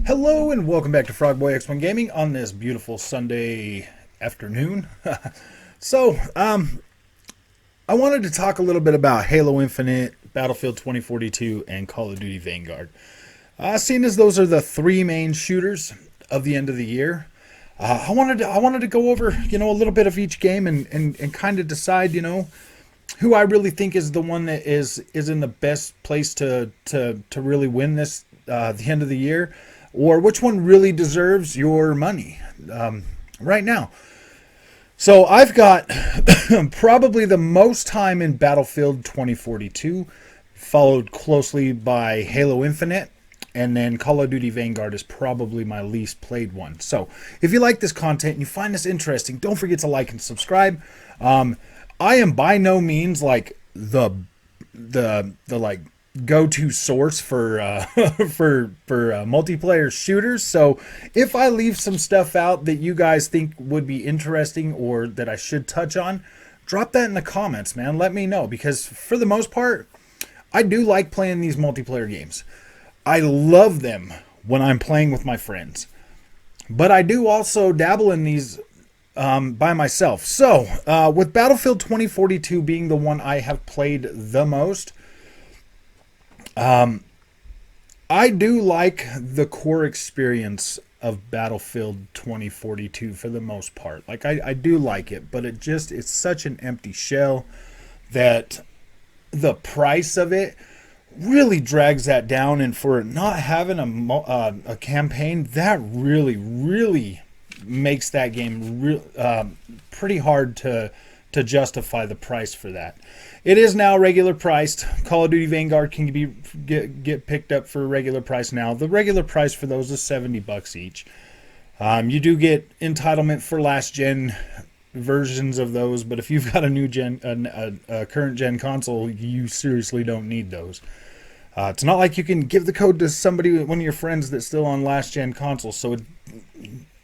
Hello and welcome back to Frogboy X1 Gaming on this beautiful Sunday afternoon. I wanted to talk a little bit about Halo Infinite, Battlefield 2042, and Call of Duty Vanguard. Seeing as those are the three main shooters of the end of the year, I wanted to go over a little bit of each game and kind of decide who I really think is the one that is in the best place to really win this the end of the year, or which one really deserves your money right now. So I've got probably the most time in Battlefield 2042, followed closely by Halo Infinite, and then Call of Duty Vanguard is probably my least played one. So if you like this content and you find this interesting, don't forget to like and subscribe. I am by no means like the like go-to source for multiplayer shooters. So if I leave some stuff out that you guys think would be interesting or that I should touch on, drop that in the comments, man. Let me know, because for the most part, I do like playing these multiplayer games. I love them when I'm playing with my friends, but I do also dabble in these by myself. So with Battlefield 2042 being the one I have played the most, I do like the core experience of Battlefield 2042 for the most part. Like I do like it, but it's such an empty shell that the price of it really drags that down. And for not having a campaign, that really makes that game pretty hard to justify the price for that. It is now regular priced. Call of Duty Vanguard can get picked up for regular price now. The regular price for those is $70 each. You do get entitlement for last gen versions of those, but if you've got a new gen, a current gen console, you seriously don't need those. It's not like you can give the code to somebody, one of your friends that's still on last gen console, so it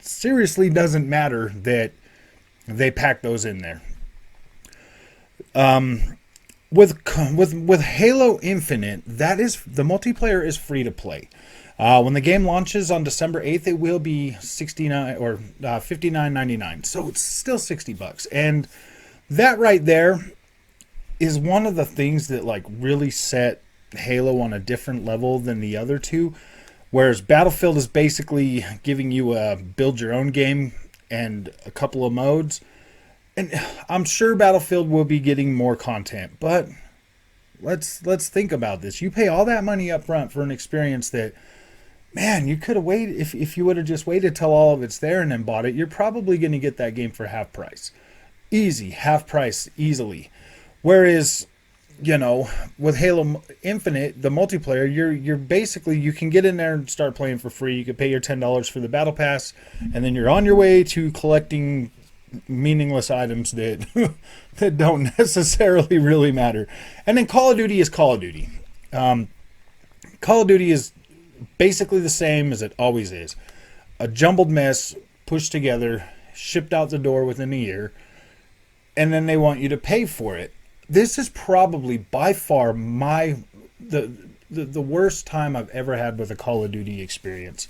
seriously doesn't matter that they pack those in there. With Halo Infinite, the multiplayer is free to play. When the game launches on December 8th, it will be $69 or $59.99. So it's still $60, and that right there is one of the things that like really set Halo on a different level than the other two. Whereas Battlefield is basically giving you a build your own game and a couple of modes. And I'm sure Battlefield will be getting more content, but let's think about this. You pay all that money up front for an experience that, man, you could have waited. If you would have just waited till all of it's there and then bought it, you're probably going to get that game for half price. Easy, half price, easily. Whereas, with Halo Infinite, the multiplayer, you're basically, you can get in there and start playing for free. You could pay your $10 for the battle pass, and then you're on your way to collecting meaningless items that that don't necessarily really matter. And then Call of Duty is Call of Duty. Call of Duty is basically the same as it always is. A jumbled mess pushed together, shipped out the door within a year, and then they want you to pay for it. This is probably by far the worst time I've ever had with a Call of Duty experience.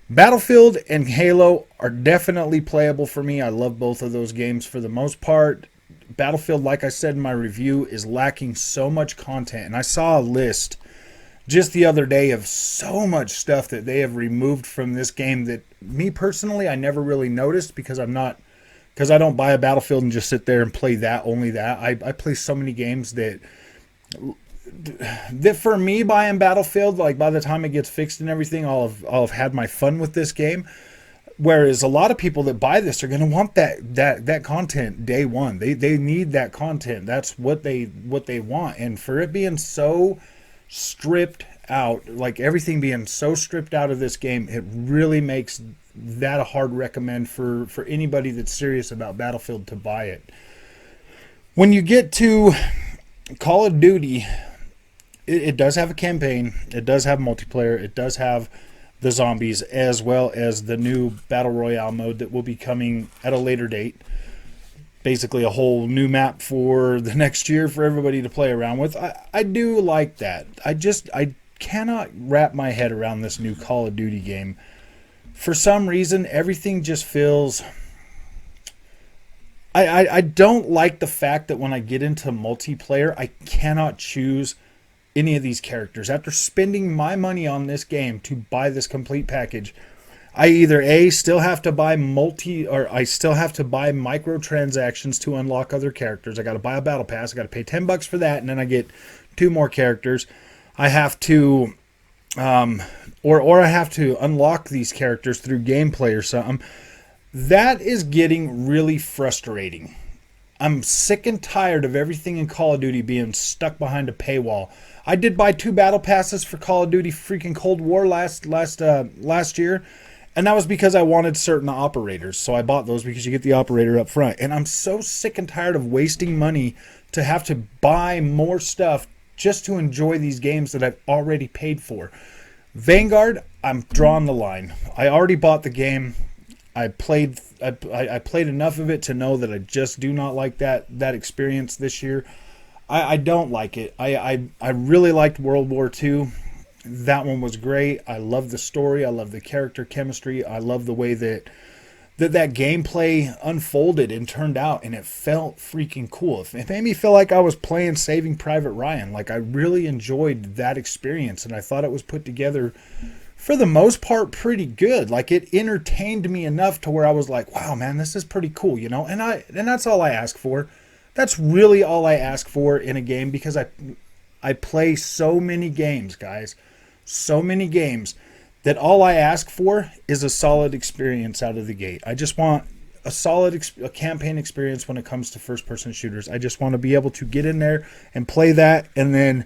Battlefield and Halo are definitely playable for me. I love both of those games for the most part. Battlefield, like I said in my review, is lacking so much content. And I saw a list just the other day of so much stuff that they have removed from this game that me personally, I never really noticed because I don't buy a Battlefield and just sit there and play only that. I play so many games that for me, buying Battlefield, like by the time it gets fixed and everything, I'll have had my fun with this game. Whereas a lot of people that buy this are going to want that content day one. They need that content. That's what they want. And for it being so stripped out, like everything being so stripped out of this game, it really makes that a hard recommend for anybody that's serious about Battlefield to buy it. When you get to Call of Duty, it does have a campaign, it does have multiplayer, it does have the zombies, as well as the new Battle Royale mode that will be coming at a later date. basically a whole new map for the next year for everybody to play around with. I do like that. I cannot wrap my head around this new Call of Duty game. For some reason, everything just feels... I don't like the fact that when I get into multiplayer, I cannot choose any of these characters. After spending my money on this game to buy this complete package, I either still have to buy I still have to buy microtransactions to unlock other characters. I got to buy a battle pass. I got to pay $10 for that, and then I get 2 more characters. I have to, or I have to unlock these characters through gameplay or something. That is getting really frustrating. I'm sick and tired of everything in Call of Duty being stuck behind a paywall. I did buy 2 battle passes for Call of Duty freaking Cold War last year, and that was because I wanted certain operators. So I bought those because you get the operator up front. And I'm so sick and tired of wasting money to have to buy more stuff just to enjoy these games that I've already paid for. Vanguard, I'm drawing the line. I already bought the game. I played enough of it to know that I just do not like that experience this year. I don't like it. I really liked World War II. That one was great. I love the story. I love the character chemistry. I love the way that gameplay unfolded and turned out, and it felt freaking cool. It made me feel like I was playing Saving Private Ryan. Like, I really enjoyed that experience, and I thought it was put together for the most part pretty good. Like, it entertained me enough to where I was like, wow, man, this is pretty cool, you know? And that's all I ask for. That's really all I ask for in a game, because I play so many games, guys. So many games that all I ask for is a solid experience out of the gate. I just want a solid a campaign experience when it comes to first-person shooters. I just want to be able to get in there and play that, and then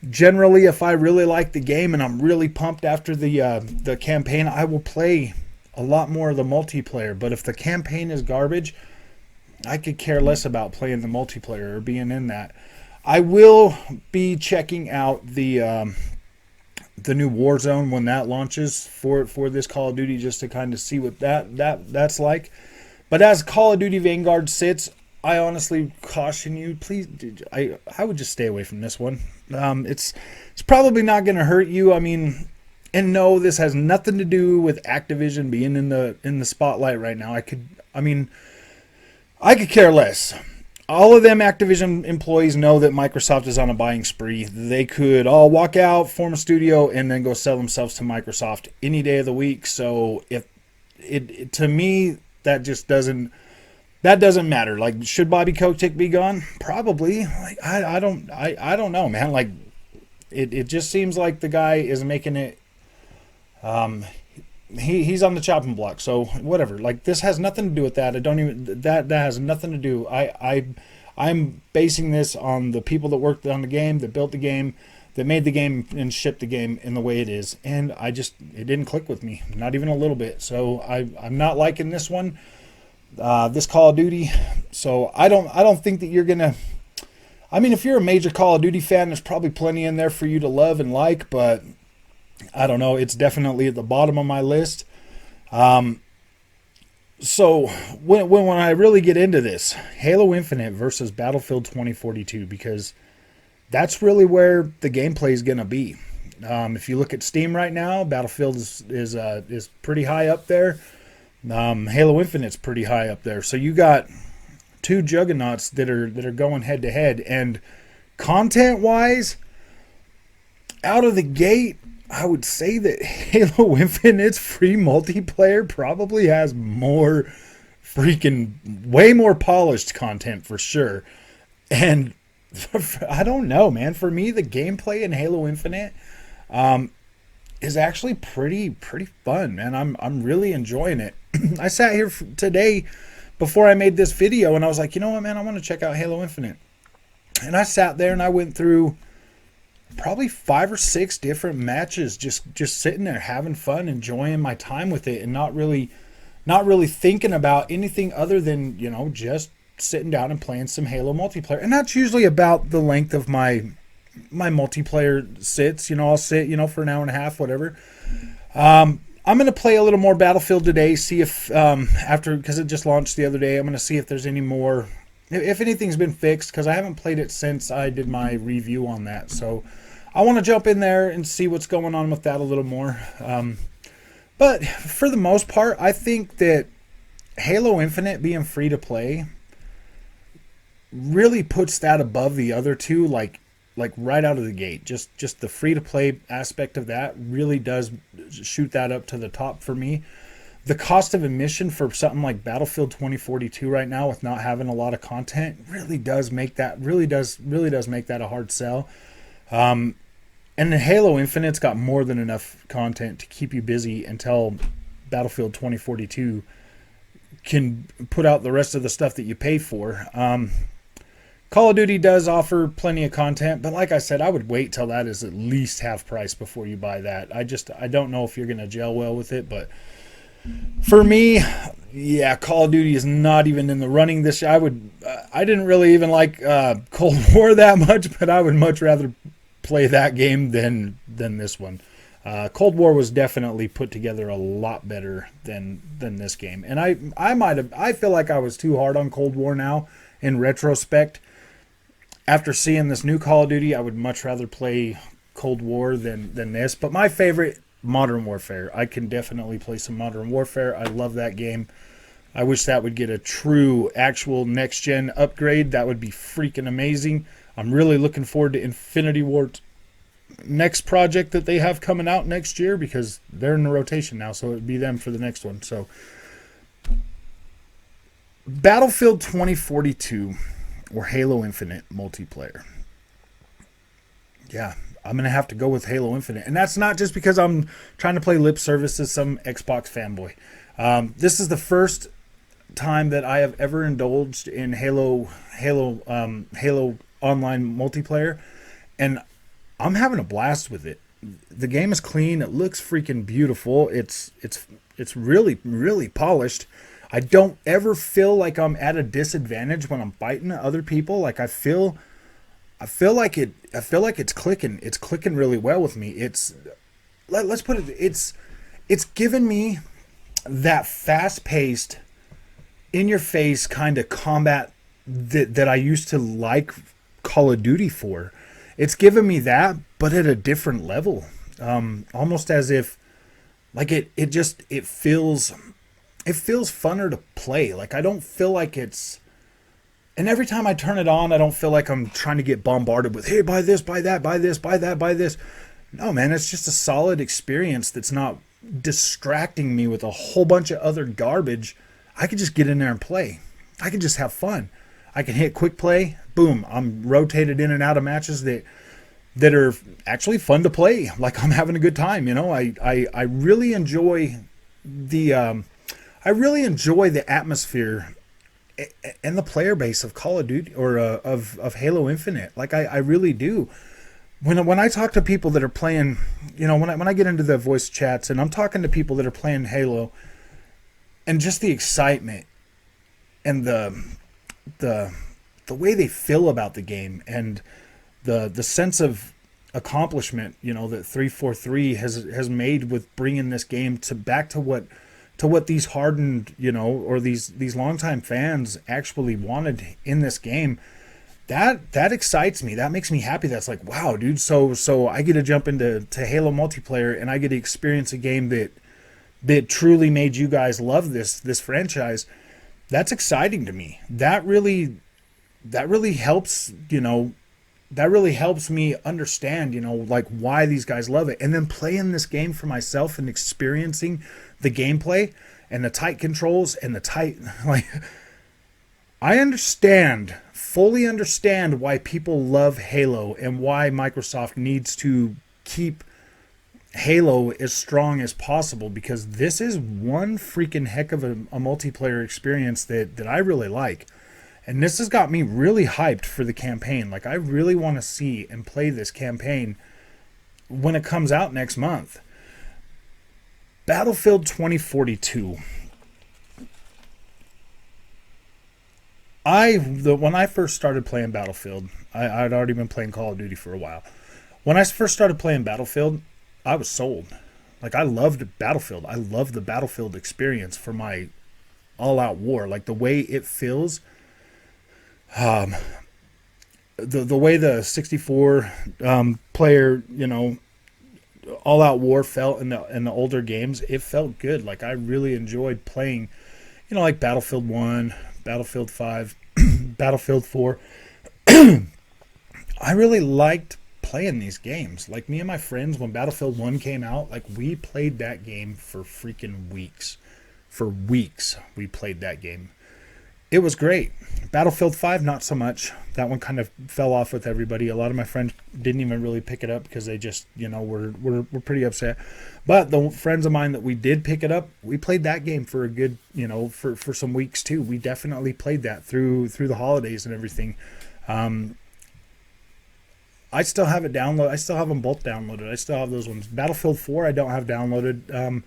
generally, if I really like the game and I'm really pumped after the campaign, I will play a lot more of the multiplayer. But if the campaign is garbage, I could care less about playing the multiplayer or being in that. I will be checking out the new Warzone when that launches for this Call of Duty, just to kind of see what that's like. But as Call of Duty Vanguard sits, I honestly caution you, please. I would just stay away from this one. It's probably not going to hurt you. I mean, and no, this has nothing to do with Activision being in the spotlight right now. I could care less. All of them Activision employees know that Microsoft is on a buying spree. They could all walk out, form a studio, and then go sell themselves to Microsoft any day of the week. So if it to me, that just doesn't. That doesn't matter. Like, should Bobby Kotick be gone? Probably. Like, I don't know, man. Like, it just seems like the guy is making it. He's on the chopping block. So whatever. Like, this has nothing to do with that. That has nothing to do. I'm basing this on the people that worked on the game, that built the game, that made the game and shipped the game in the way it is. And it didn't click with me, not even a little bit. So I'm not liking this one. This Call of Duty. So I don't think that you're gonna. I mean, if you're a major Call of Duty fan, there's probably plenty in there for you to love and like, but I don't know. It's definitely at the bottom of my list. So when I really get into this, Halo Infinite versus Battlefield 2042, because that's really where the gameplay is gonna be. If you look at Steam right now, Battlefield is pretty high up there. Halo Infinite's pretty high up there. So you got 2 juggernauts that are going head to head, and content wise, out of the gate, I would say that Halo Infinite's free multiplayer probably has more way more polished content for sure. And I don't know, man. For me, the gameplay in Halo Infinite is actually pretty fun, man. I'm really enjoying it. I sat here today before I made this video, and I was like, you know what, man, I want to check out Halo Infinite. And I sat there and I went through probably 5 or 6 different matches, just sitting there having fun, enjoying my time with it, and not really thinking about anything other than, you know, just sitting down and playing some Halo multiplayer. And that's usually about the length of my multiplayer sits. You know, I'll sit, you know, for an hour and a half, whatever. I'm going to play a little more Battlefield today, see if, after, because it just launched the other day, I'm going to see if there's any more, if anything's been fixed, because I haven't played it since I did my review on that. So I want to jump in there and see what's going on with that a little more. But for the most part, I think that Halo Infinite being free to play really puts that above the other two, like right out of the gate. Just the free to play aspect of that really does shoot that up to the top for me. The cost of admission for something like Battlefield 2042 right now, with not having a lot of content, really does make that make that a hard sell. And then Halo Infinite's got more than enough content to keep you busy until Battlefield 2042 can put out the rest of the stuff that you pay for. Call of Duty does offer plenty of content, but like I said, I would wait till that is at least half price before you buy that. I don't know if you're going to gel well with it, but for me, yeah, Call of Duty is not even in the running this year. I didn't really even like Cold War that much, but I would much rather play that game than this one. Cold War was definitely put together a lot better than this game, and I feel like I was too hard on Cold War now in retrospect. After seeing this new Call of Duty, I would much rather play Cold War than this. But my favorite, Modern Warfare. I can definitely play some Modern Warfare. I love that game. I wish that would get a true, actual next-gen upgrade. That would be freaking amazing. I'm really looking forward to Infinity Ward's next project that they have coming out next year, because they're in the rotation now, so it would be them for the next one. So, Battlefield 2042 or Halo Infinite multiplayer. Yeah, I'm going to have to go with Halo Infinite. And that's not just because I'm trying to play lip service as some Xbox fanboy. This is the first time that I have ever indulged in Halo online multiplayer, and I'm having a blast with it. The game is clean. It looks freaking beautiful. It's really, really polished. I don't ever feel like I'm at a disadvantage when I'm fighting other people. Like I feel like it's clicking. It's clicking really well with me. Let's put it. It's given me that fast-paced, in-your-face kind of combat that I used to like Call of Duty for. It's given me that, but at a different level. Almost as if, like it feels funner to play. Like I don't feel like it's, and every time I turn it on, I don't feel like I'm trying to get bombarded with, hey, buy this, buy that, buy this, buy that, buy this. No, man, it's just a solid experience that's not distracting me with a whole bunch of other garbage. I can just get in there and play. I can just have fun. I can hit quick play. Boom. I'm rotated in and out of matches that are actually fun to play. Like I'm having a good time. You know, I really enjoy the atmosphere and the player base of Call of Duty or of Halo Infinite. Like I really do. When I talk to people that are playing, you know, when I get into the voice chats and I'm talking to people that are playing Halo, and just the excitement and the way they feel about the game and the sense of accomplishment, you know, that 343 has made with bringing this game back to what these hardened, you know, or these longtime fans actually wanted in this game. That excites me. That makes me happy. That's like, wow, dude. So I get to jump into Halo multiplayer and I get to experience a game that truly made you guys love this franchise. That's exciting to me. That really helps, you know, that really helps me understand, you know, like why these guys love it. And then playing this game for myself and experiencing the gameplay and the tight controls and the tight, like, I fully understand why people love Halo and why Microsoft needs to keep Halo as strong as possible, because this is one freaking heck of a multiplayer experience that I really like. And this has got me really hyped for the campaign. Like, I really want to see and play this campaign when it comes out next month. Battlefield 2042. When I first started playing Battlefield, I'd already been playing Call of Duty for a while. When I first started playing Battlefield, I was sold. Like, I loved Battlefield. I love the Battlefield experience for my all-out war. Like, the way it feels, the way the 64 player, all-out war felt in the older games, it felt good. Like, I really enjoyed playing, like Battlefield 1, Battlefield 5, Battlefield 4. I really liked playing these games. Like, me and my friends, when Battlefield 1 came out, like, we played that game for freaking weeks. For weeks, we played that game. It was great. Battlefield 5, not so much. That one kind of fell off with everybody. A lot of my friends didn't even really pick it up because they just, were pretty upset. But the friends of mine that we did pick it up, we played that game for a good, for some weeks too. We definitely played that through the holidays and everything. I still have it downloaded. I still have them both downloaded. I still have those ones. Battlefield 4, I don't have downloaded.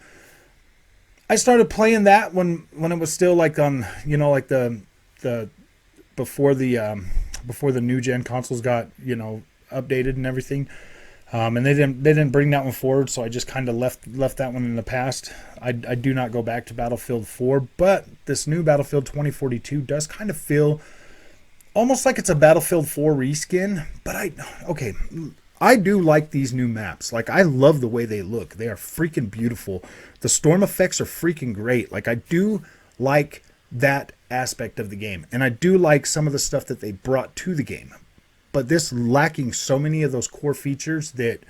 I started playing that when it was still like on, like the before the new gen consoles got, updated and everything. And they didn't bring that one forward, so I just kind of left that one in the past. I do not go back to Battlefield 4, but this new Battlefield 2042 does kind of feel almost like it's a Battlefield 4 reskin. But I do like these new maps. Like, I love the way they look. They are freaking beautiful. The storm effects are freaking great. Like, I do like that aspect of the game. And I do like some of the stuff that they brought to the game. But this lacking so many of those core features that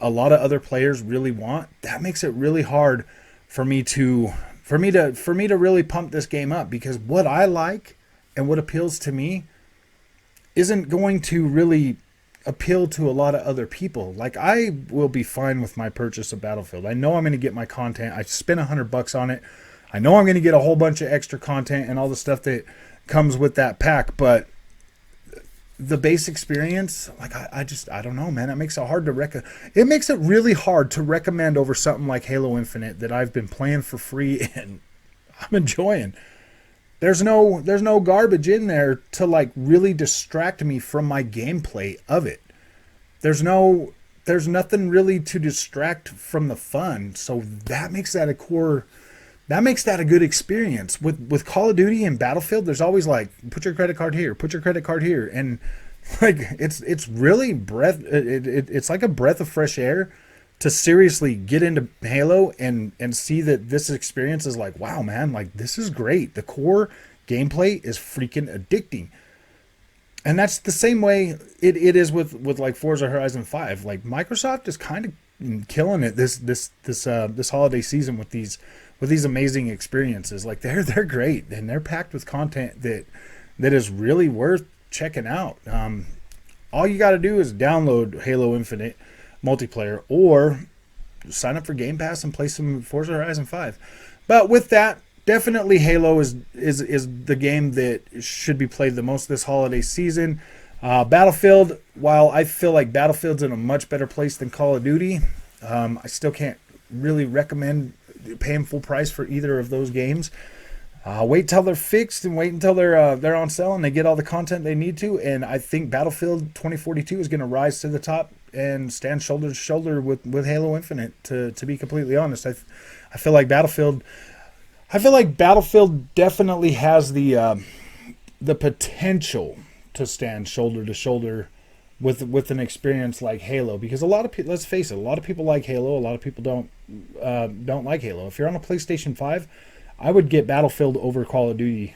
a lot of other players really want, that makes it really hard for me to really pump this game up, because what I like and what appeals to me isn't going to really appeal to a lot of other people. Like, I will be fine with my purchase of Battlefield. I know I'm going to get my content. I spent $100 on it. I know I'm going to get a whole bunch of extra content and all the stuff that comes with that pack, but the base experience, like, I don't know, man. It makes it hard to it makes it really hard to recommend over something like Halo Infinite that I've been playing for free and I'm enjoying. There's no garbage in there to, like, really distract me from my gameplay of it. There's nothing really to distract from the fun. So that makes that a good experience. With Call of Duty and Battlefield, there's always like, put your credit card here, put your credit card here, and like it's really it's like a breath of fresh air to seriously get into Halo and see that this experience is like, wow, man, like, this is great. The core gameplay is freaking addicting. And that's the same way it is with like Forza Horizon 5. Like, Microsoft is kind of killing it this holiday season with these amazing experiences. Like, they're great, and they're packed with content that is really worth checking out. All you got to do is download Halo Infinite multiplayer or sign up for Game Pass and play some Forza Horizon 5. But with that, definitely Halo is the game that should be played the most this holiday season. Battlefield, while I feel like Battlefield's in a much better place than Call of Duty, I still can't really recommend paying full price for either of those games. Wait till they're fixed and wait until they're on sale and they get all the content they need to. And I think Battlefield 2042 is going to rise to the top and stand shoulder to shoulder with Halo Infinite. To be completely honest, I feel like Battlefield definitely has the potential to stand shoulder to shoulder with an experience like Halo, because a lot of people, let's face it, a lot of people like Halo, a lot of people don't like Halo. If you're on a PlayStation 5, I would get Battlefield over Call of Duty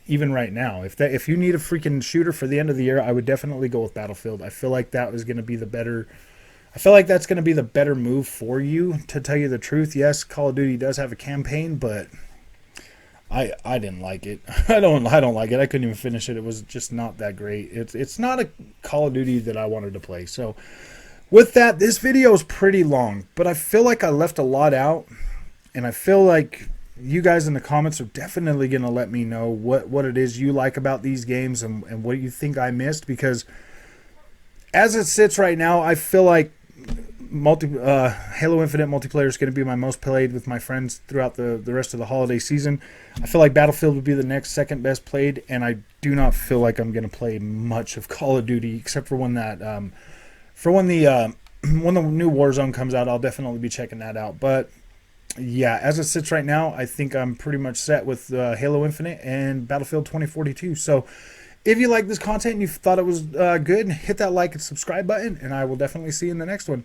even right now. If you need a freaking shooter for the end of the year, I would definitely go with Battlefield. I feel like that was going to be the better. I feel like that's going to be the better move for you, to tell you the truth. Yes, Call of Duty does have a campaign, but I didn't like it. I don't like it. I couldn't even finish it. It was just not that great. It's not a Call of Duty that I wanted to play. So with that, this video is pretty long, but I feel like I left a lot out, and I feel like you guys in the comments are definitely going to let me know what it is you like about these games and what you think I missed, because as it sits right now, I feel like Halo Infinite multiplayer is going to be my most played with my friends throughout the rest of the holiday season. I feel like Battlefield would be the next second best played, and I do not feel like I'm going to play much of Call of Duty except for when the when the new Warzone comes out, I'll definitely be checking that out. But yeah, as it sits right now, I think I'm pretty much set with Halo Infinite and Battlefield 2042. So if you like this content and you thought it was good, hit that like and subscribe button, and I will definitely see you in the next one.